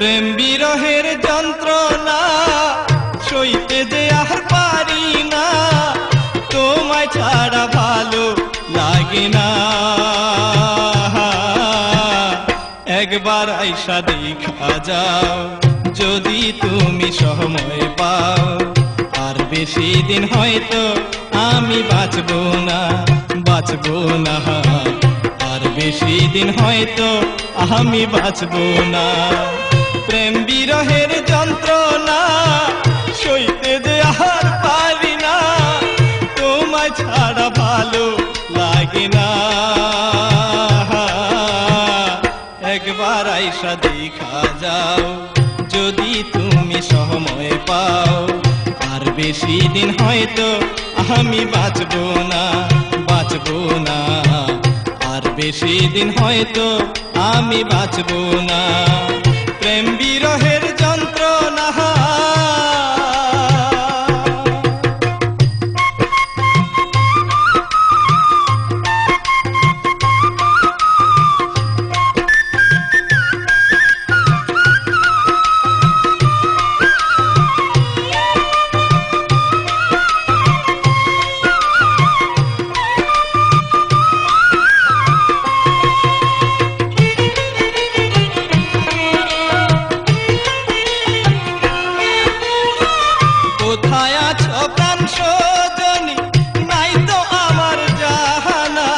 প্রেম বিরহের যন্ত্রণা সইতে যে আর পারি না, তোমায় ছাড়া ভালো লাগে না। একবার আইসা দেখা যাও যদি তুমি সময় পাও, আর বেশি দিন হয়তো আমি বাঁচবো না, বাঁচবো না। আর বেশি দিন হয়তো আমি বাঁচবো না। প্রেম বিরহের যন্ত্রণা সইতে যে আর পারি না, তোমায় ছাড়া ভালো লাগে না। একবার আইসা দেখা যাও যদি তুমি সময় পাও, আর বেশি দিন হয়তো আমি বাঁচবো না, বাঁচবো না। আর বেশি দিন হয়তো আমি বাঁচবো না। প্রেম বিরহের যন্ত্রণা কোথায় আছো প্রাণ সজনী, নাই তো আমার জাহানা।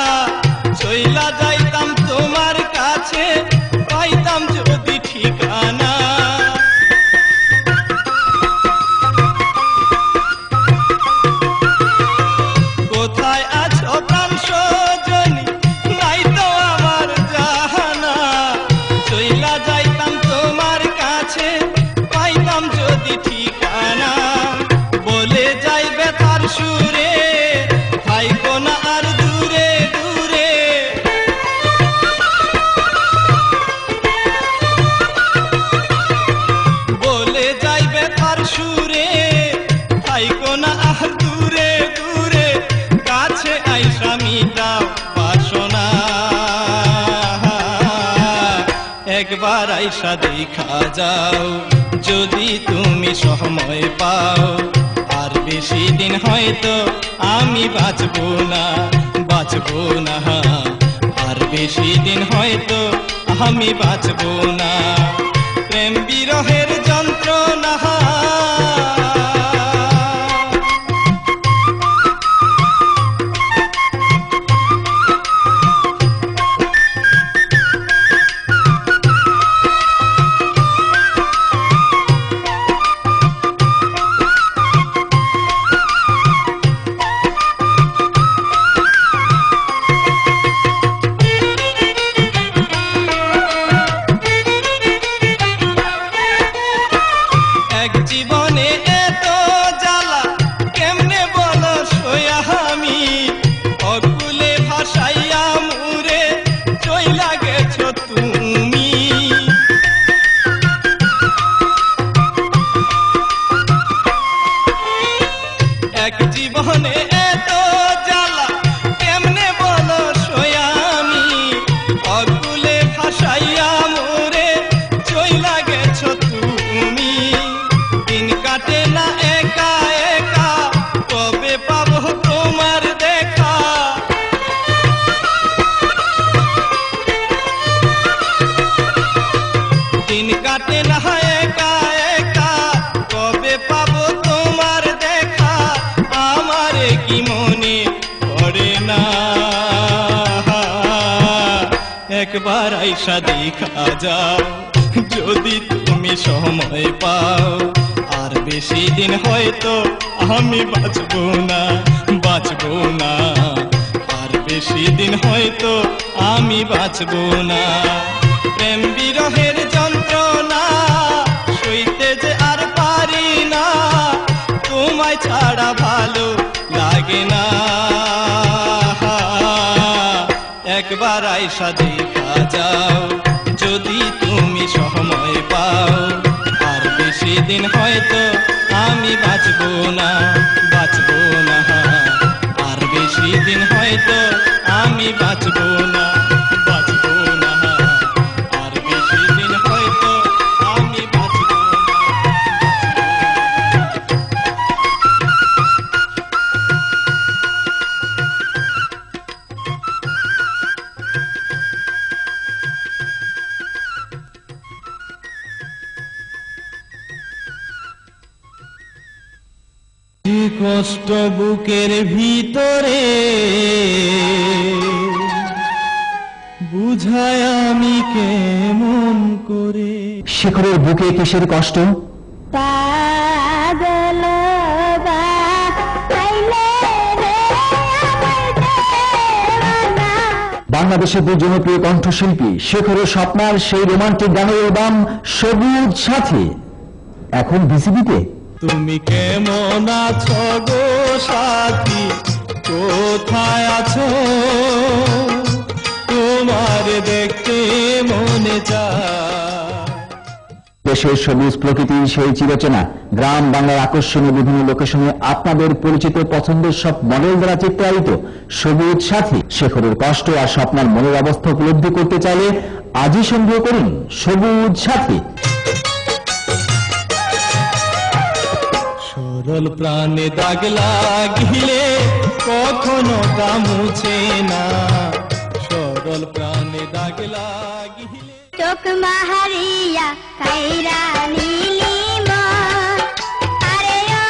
চইলা যাইতাম তোমার কাছে, পাইতাম যদি ঠিকানা। কোথায় আছো প্রাণ সজনী, নাই তো আমার জাহানা। চইলা যাইতাম তোমার কাছে, পাইতাম যদি ঠিকানা। বলে যাইবে তার সুরে, থাইকো না আর দূরে দূরে। বলে যাইবে তার সুরে, থাইকো না আর দূরে দূরে। কাছে আইসা মিটাও বাসনা, একবার আইসা দেখা যাও যদি তুমি সময় পাও। আর বেশি দিন হয়তো আমি বাঁচবো না, বাঁচবো না। আর বেশি দিন হয়তো আমি বাঁচবো না। প্রেম বিরহের যন্ত্রণা এক জীবনে এত জ্বালা কেমনে বলো সইয়া আমি। অকুলে ভাসাইয়া মুরে চইলা গেছো তুমি। এক জীবনে এত জ্বালা কেমনে বলো সইয়া আমি। অকুলে ভাসাইয়া মুরে চইলা গেছো তুমি। দিন কাটে না একা একা, কবে পাবো তোমার দেখা। দিন কাটে না একা একা, কবে পাবো তোমার দেখা। আমার কি মনে পড়ে না, একবার আইসা দেখা যাও যদি তুমি সময় পাও। আর বেশি দিন হয়তো আমি বাঁচবো না, বাঁচবো না। আর বেশি দিন হয়তো আমি বাঁচবো না। প্রেম বিরহের যন্ত্রণা সইতে যে আর পারি না, তোমায় ছাড়া ভালো লাগে না। একবার আইসা দেখা যাও যদি তুমি সময় পাও। আর বেশি দিন হয়তো আমি বাঁচবো না, বাঁচবো না। আর বেশি দিন হয়তো আমি বাঁচবো না, বাঁচবো না। আর বেশি দিন হয়তো আমি কষ্ট বুকের ভিতরে বুঝায় আমি কেমন করে। শেখরের বুকে কিসের কষ্ট? পাগল বানাইলে রে আমার দেওয়ানা। বাংলাদেশের দুই জনপ্রিয় কণ্ঠশিল্পী শেখরের স্বপ্নার সেই রোমান্টিক গানের অ্যালবাম সবুজ সাথী এখন বিসিবিতে। তুমি কেমন আছো গো সাথী, কোথায় আছো, তোমার দেখতে মনে চায়। দেশের সবুজ প্রকৃতির সেই চিরচেনা গ্রাম বাংলার আকর্ষণীয় বিভিন্ন লোকেশনে আপনাদের পরিচিত পছন্দের সব মডেল দ্বারা চিত্রায়িত সবুজ সাথী শেখরের কষ্ট আর স্বপ্নার মনের অবস্থা উপলব্ধি করতে চাইলে আজই সংগ্রহ করুন সবুজ সাথী। সরল প্রাণে দাগ লাগিলে কখনো তা মুছে না, সরল প্রাণে দাগ লাগিলে। চোখ মাহারিয়া কাইরা নিলি মন, আরে ও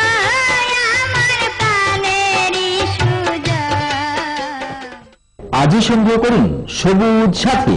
আমার প্রাণেরই সুজন। আজই সংগ্রহ করুন সবুজ সাথী।